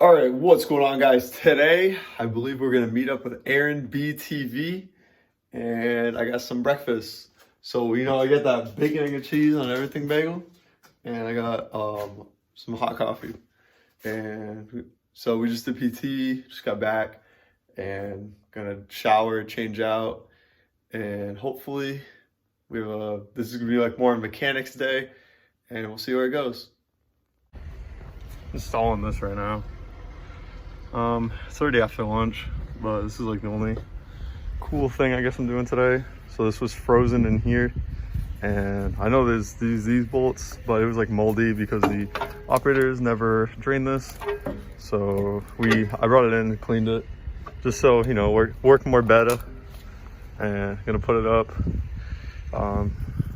All right, what's going on, guys? Today, I believe we're gonna meet up with Aaron BTV, and I got some breakfast. So, I get that bacon, egg, and cheese on everything bagel, and I got some hot coffee. And so we just did PT, just got back, and gonna shower, change out, and hopefully this is gonna be like more mechanics day, and we'll see where it goes. Installing this right now. It's already after lunch, but this is like the only cool thing I guess I'm doing today. So this was frozen in here, and I know there's these bolts, but it was like moldy because the operators never drained this. So I brought it in and cleaned it, just so work more better. And gonna put it up.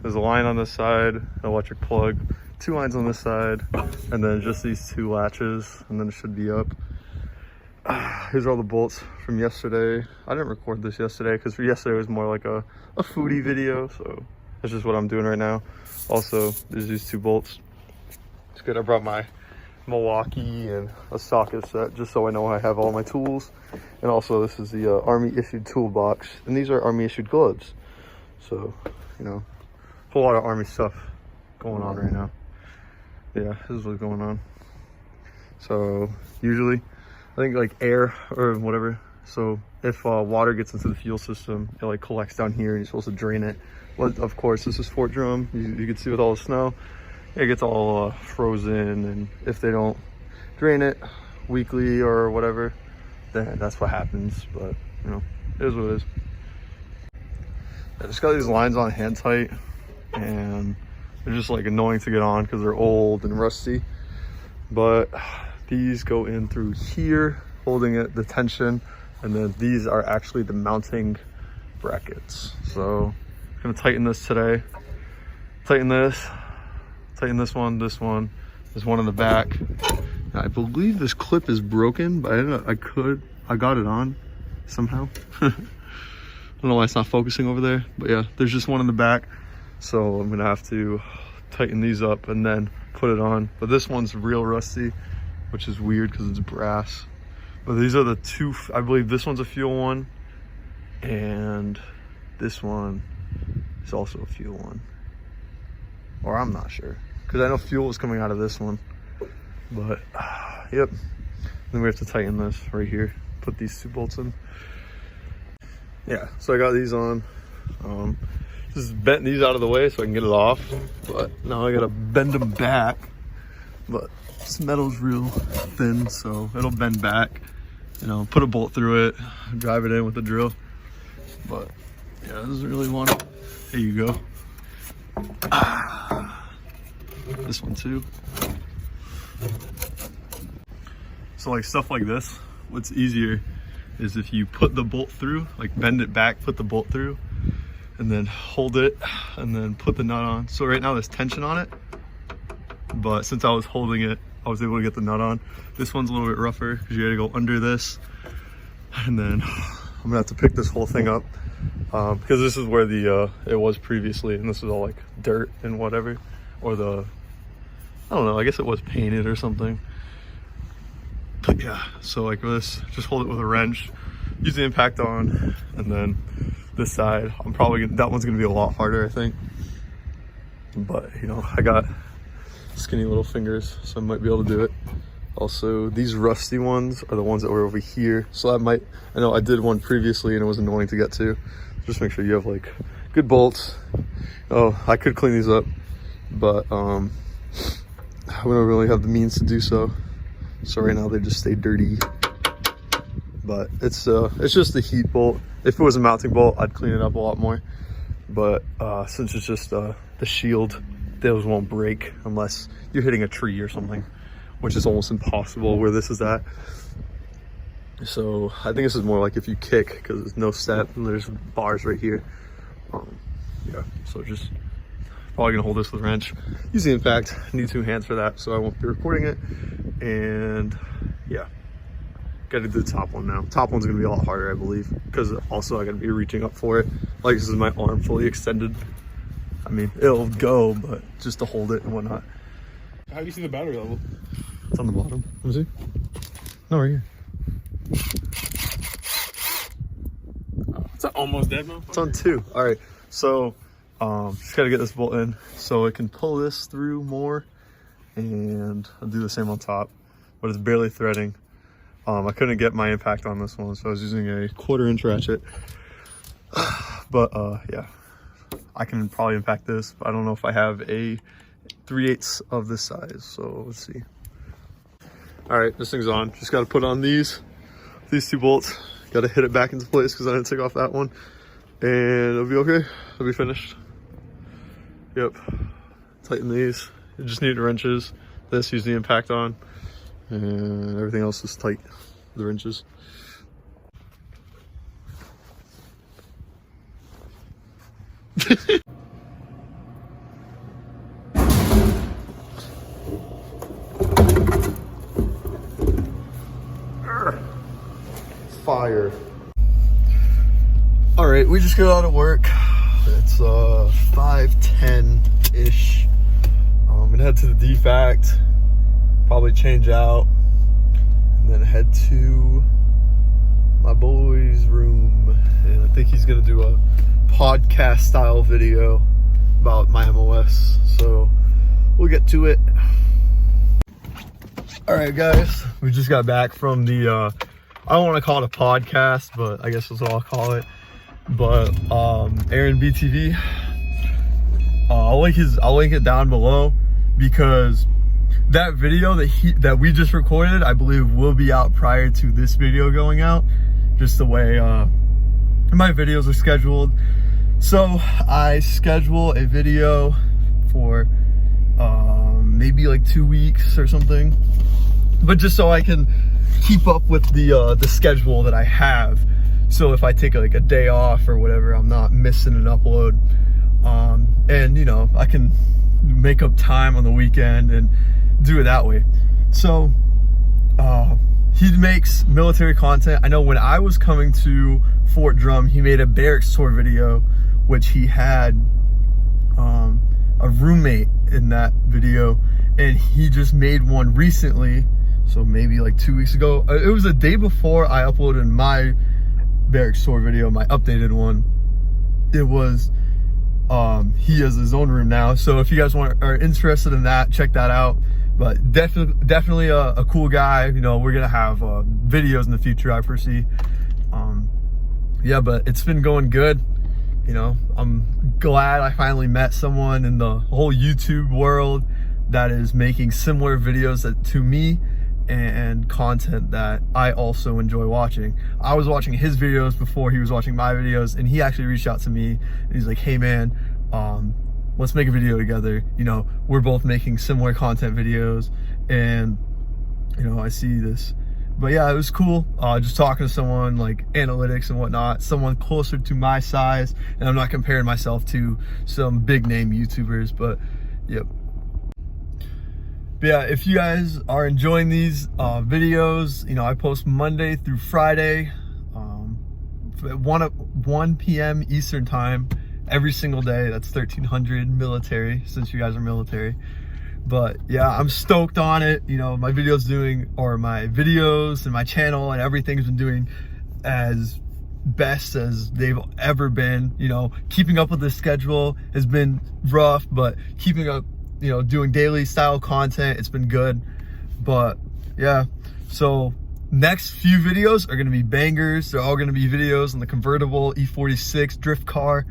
There's a line on this side, an electric plug, 2 lines on this side, and then just these 2 latches, and then it should be up. Here's all the bolts from yesterday. I didn't record this yesterday because yesterday was more like a foodie video, so that's just what I'm doing right now. Also, there's these 2 bolts. It's good I brought my Milwaukee and a socket set just so I know I have all my tools. And also this is the Army issued toolbox, and these are Army issued gloves. So, a whole lot of Army stuff going on right now. Yeah, this is what's going on. So usually I think like air or whatever. So if water gets into the fuel system, it like collects down here and you're supposed to drain it. But of course, this is Fort Drum. You can see with all the snow, it gets all frozen. And if they don't drain it weekly or whatever, then that's what happens. But it is what it is. I just got these lines on hand tight, and they're just like annoying to get on because they're old and rusty. But these go in through here, holding it, the tension, and then these are actually the mounting brackets. So I'm gonna tighten this today. Tighten this one, there's one in the back. I believe this clip is broken, but I got it on somehow. I don't know why it's not focusing over there, but yeah, there's just one in the back. So I'm gonna have to tighten these up and then put it on. But this one's real rusty, which is weird because it's brass. But these are the 2, I believe this one's a fuel one, and this one is also a fuel one. Or I'm not sure, because I know fuel is coming out of this one. But, yep. Then we have to tighten this right here, put these 2 bolts in. Yeah, so I got these on. Just bent these out of the way so I can get it off. But now I gotta bend them back. But this metal's real thin, so it'll bend back. Put a bolt through it, drive it in with the drill. But yeah, this is really one. There you go. This one too. So like stuff like this, what's easier is if you put the bolt through, like bend it back, put the bolt through, and then hold it, and then put the nut on. So right now there's tension on it, but since I was holding it, I was able to get the nut on. This one's a little bit rougher because you gotta go under this, and then I'm gonna have to pick this whole thing up because this is where it was previously, and this is all like dirt and whatever, or I don't know, I guess it was painted or something. But yeah, so like this, just hold it with a wrench, use the impact on, and then this side, that one's gonna be a lot harder, I think. But I got skinny little fingers, so I might be able to do it. Also, these rusty ones are the ones that were over here. So I know I did one previously and it was annoying to get to. Just make sure you have like good bolts. Oh, I could clean these up, but we don't really have the means to do so. So right now they just stay dirty. But it's just the heat bolt. If it was a mounting bolt, I'd clean it up a lot more. But since it's just the shield, those won't break unless you're hitting a tree or something, which is almost impossible where this is at. So I think this is more like if you kick, because there's no step and there's bars right here. Yeah, so just probably gonna hold this with a wrench. Use the impact, need 2 hands for that, so I won't be recording it. And yeah, gotta do the top one now. Top one's gonna be a lot harder, I believe, because also I gotta be reaching up for it. Like this is my arm fully extended. I mean, it'll go, but just to hold it and whatnot. How do you see the battery level? It's on the bottom. Let me see. No, right here. It's almost dead, man. It's on 2. All right, so just gotta get this bolt in so it can pull this through more, and I'll do the same on top, but it's barely threading. I couldn't get my impact on this one, so I was using a 1/4-inch ratchet. But yeah, I can probably impact this, but I don't know if I have a 3/8 of this size, so let's see. All right, this thing's on. Just got to put on these 2 bolts. Got to hit it back into place because I didn't take off that one, and it'll be okay. It'll be finished. Yep. Tighten these. You just need wrenches. This, use the impact on, and everything else is tight. The wrenches. Fire. All right, we just got out of work. It's 5:10-ish. I'm gonna head to the DFACT, probably change out, and then head to my boy's room. And I think he's gonna do a podcast style video about my MOS, so we'll get to it. All right, guys, we just got back from the I don't want to call it a podcast, but I guess that's what I'll call it. But Aaron BTV, I'll link it down below, because that video that we just recorded, I believe, will be out prior to this video going out, just the way my videos are scheduled. So I schedule a video for maybe like 2 weeks or something, but just so I can keep up with the schedule that I have. So if I take like a day off or whatever, I'm not missing an upload. And you know, I can make up time on the weekend and do it that way. So he makes military content. I know when I was coming to Fort Drum, he made a barracks tour video, which he had a roommate in that video, and he just made one recently. So maybe like 2 weeks ago. It was the day before I uploaded my barracks tour video, my updated one. It was, he has his own room now. So if you guys are interested in that, check that out. But definitely a cool guy. You know, we're gonna have videos in the future, I foresee. Yeah, but it's been going good. You know, I'm glad I finally met someone in the whole YouTube world that is making similar videos to me, and content that I also enjoy watching. I was watching his videos before he was watching my videos, and he actually reached out to me and he's like, hey man, let's make a video together. You know, we're both making similar content videos, and you know, I see this. But yeah, it was cool, just talking to someone like analytics and whatnot, someone closer to my size, and I'm not comparing myself to some big name YouTubers, but yep. But yeah, if you guys are enjoying these videos, you know, I post Monday through Friday, at 1 p.m. Eastern time, every single day. That's 1300 military, since you guys are military. But yeah, I'm stoked on it. You know, my videos and my channel and everything's been doing as best as they've ever been. You know, keeping up with the schedule has been rough, but keeping up, you know, doing daily style content, it's been good. But yeah, so next few videos are gonna be bangers. They're all gonna be videos on the convertible E46 drift car,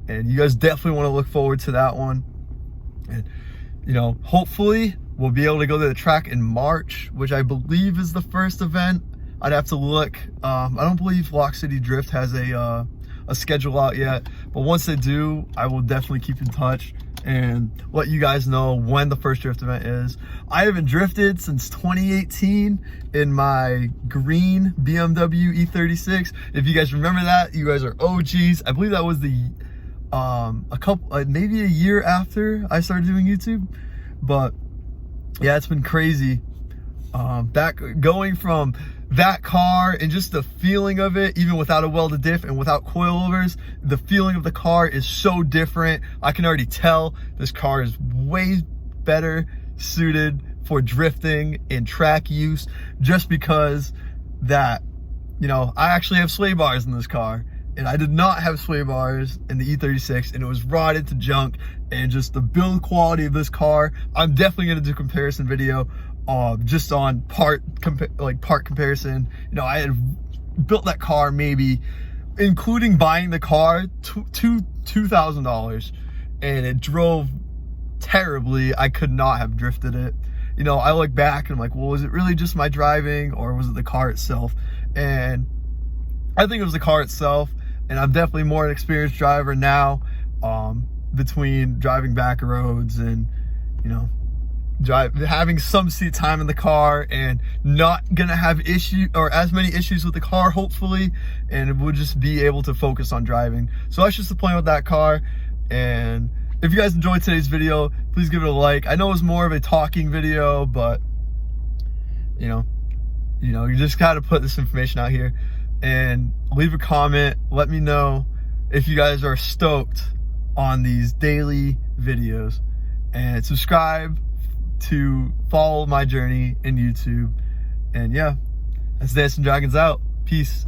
and you guys definitely want to look forward to that one. And you know, hopefully we'll be able to go to the track in March, which I believe is the first event. I'd have to look. I don't believe Lock City Drift has a schedule out yet, but once they do, I will definitely keep in touch and let you guys know when the first drift event is. I haven't drifted since 2018 in my green BMW E36. If you guys remember that, you guys are OGs. I believe that was the maybe a year after I started doing YouTube. But yeah, it's been crazy. Going from that car and just the feeling of it, even without a welded diff and without coilovers, the feeling of the car is so different. I can already tell this car is way better suited for drifting and track use, just because that, you know, I actually have sway bars in this car, and I did not have sway bars in the E36, and it was rotted to junk. And just the build quality of this car, I'm definitely gonna do a comparison video just on part comparison. You know, I had built that car maybe, including buying the car, $2,000, and it drove terribly. I could not have drifted it. You know, I look back and I'm like, well, was it really just my driving, or was it the car itself? And I think it was the car itself, and I'm definitely more an experienced driver now, between driving back roads and, you know, having some seat time in the car, and not gonna have as many issues with the car, hopefully, and we'll just be able to focus on driving. So that's just the point with that car. And if you guys enjoyed today's video, please give it a like. I know it was more of a talking video, but you know, you just gotta put this information out here. And leave a comment, let me know if you guys are stoked on these daily videos, and subscribe to follow my journey in YouTube. And yeah, that's Dancing Dragons out. Peace.